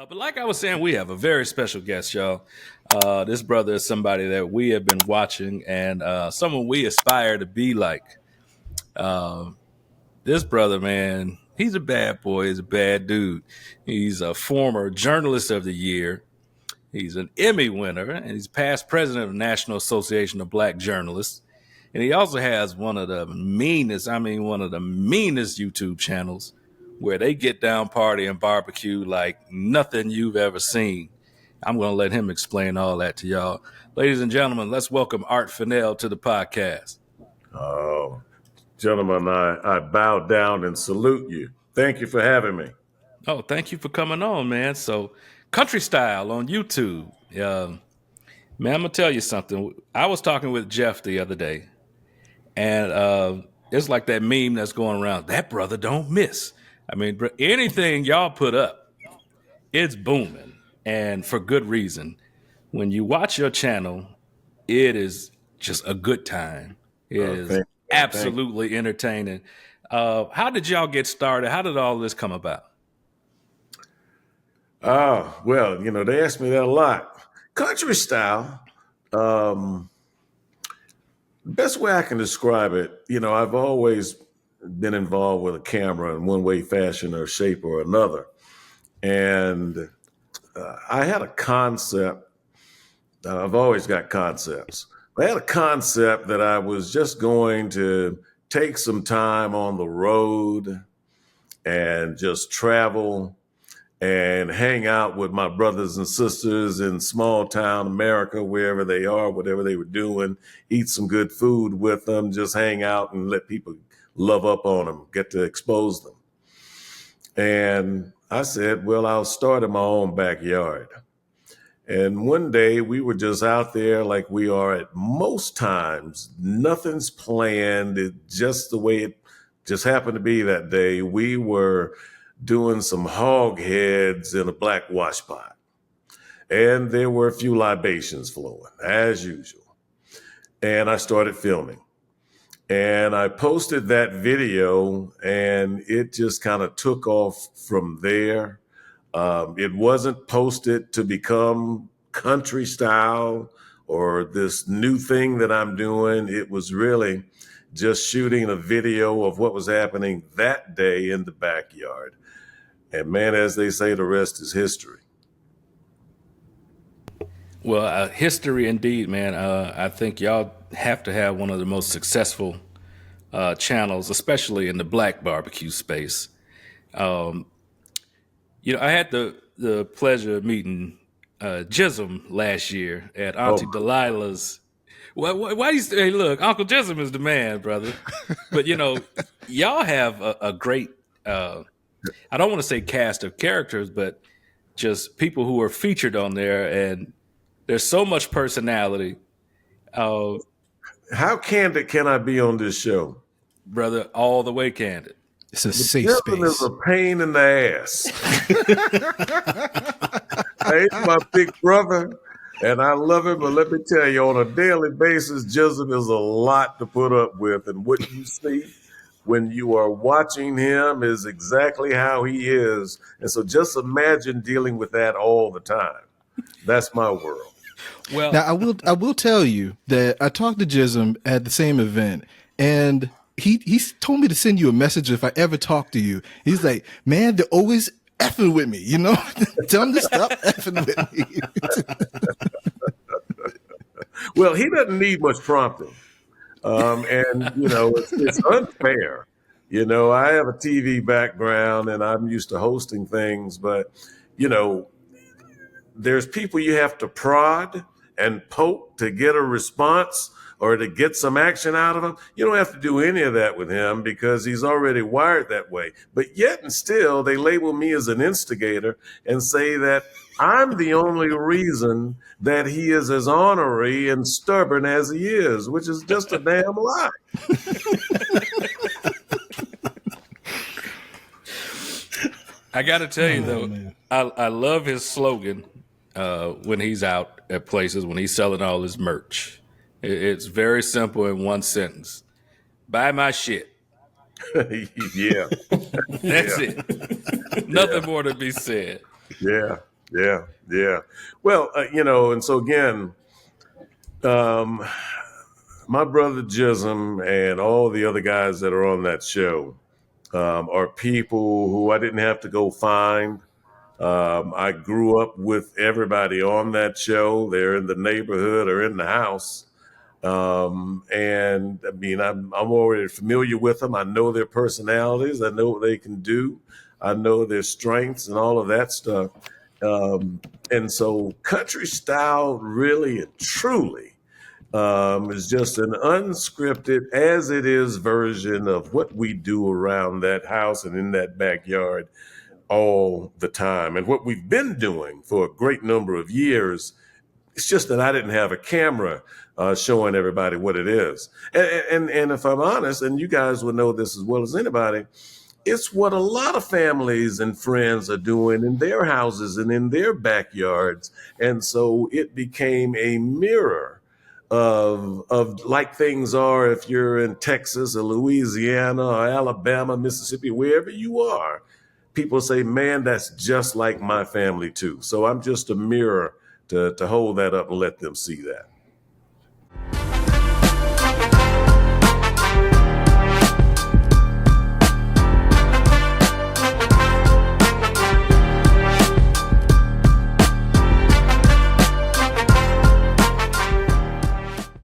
But like I was saying, we have a very special guest, y'all. This brother is somebody that we have been watching and someone we aspire to be like. Uh, this brother, man, he's a bad boy. He's a bad dude. He's a former Journalist of the Year. He's an Emmy winner, and he's past president of the National Association of Black Journalists. And he also has one of the meanest YouTube channels where they get down, party, and barbecue like nothing you've ever seen. I'm going to let him explain all that to y'all. Ladies and gentlemen, let's welcome Art Fennell to the podcast. Oh, gentlemen, I bow down and salute you. Thank you for having me. Oh, thank you for coming on, man. So, Country Style on YouTube. Man, I'm going to tell you something. I was talking with Jeff the other day, and it's like that meme that's going around. That brother don't miss. I mean, anything y'all put up, it's booming, and for good reason. When you watch your channel, it is just a good time. It is absolutely entertaining. How did y'all get started? How did all this come about? Well, they ask me that a lot. Country Style, best way I can describe it, I've always been involved with a camera in one way, fashion, or shape or another. And I had a concept. I've always got concepts. I had a concept that I was just going to take some time on the road and just travel and hang out with my brothers and sisters in small town America, wherever they are, whatever they were doing, eat some good food with them, just hang out and let people love up on them, get to expose them. And I said, well, I'll start in my own backyard. And one day we were just out there like we are at most times. Nothing's planned. It just the way it just happened to be that day. We were doing some hog heads in a black wash pot. And there were a few libations flowing, as usual. And I started filming. And I posted that video, and it just kind of took off from there. It wasn't posted to become Country Style or this new thing that I'm doing. It was really just shooting a video of what was happening that day in the backyard. And man, as they say, the rest is history. Well, history indeed, man. I think y'all have to have one of the most successful channels, especially in the black barbecue space. I had the pleasure of meeting Gissum last year at Auntie Delilah's. Why you say, hey, look, Uncle Gissum is the man, brother. But, y'all have a great, I don't want to say cast of characters, but just people who are featured on there. And there's so much personality. How candid can I be on this show? Brother, all the way candid. It's a safe space. Is a pain in the ass. He's my big brother, and I love him. But let me tell you, on a daily basis, Gissum is a lot to put up with. And what you see when you are watching him is exactly how he is. And so just imagine dealing with that all the time. That's my world. Well, now I will tell you that I talked to Gissum at the same event, and he told me to send you a message if I ever talk to you. He's like, man, they're always effing with me, Tell them to stop effing with me. Well, he doesn't need much prompting. It's unfair. I have a TV background and I'm used to hosting things, but, there's people you have to prod and poke to get a response or to get some action out of him. You don't have to do any of that with him because he's already wired that way. But yet and still, they label me as an instigator and say that I'm the only reason that he is as ornery and stubborn as he is, which is just a damn lie. I got to tell you, though, I love his slogan when he's out at places, when he's selling all his merch. It's very simple in one sentence. Buy my shit. Yeah. That's it. Nothing more to be said. Yeah. Yeah, yeah. Well, and so again, um, my brother Gissum and all the other guys that are on that show are people who I didn't have to go find. I grew up with everybody on that show. They're in the neighborhood or in the house. And I mean, I'm already familiar with them. I know their personalities. I know what they can do. I know their strengths and all of that stuff. And so country style really and truly is just an unscripted, as it is, version of what we do around that house and in that backyard all the time. And what we've been doing for a great number of years. It's just that I didn't have a camera showing everybody what it is. And if I'm honest, and you guys would know this as well as anybody, it's what a lot of families and friends are doing in their houses and in their backyards. And so it became a mirror of like things are if you're in Texas or Louisiana or Alabama, Mississippi, wherever you are. People say, man, that's just like my family too. So I'm just a mirror to hold that up and let them see that.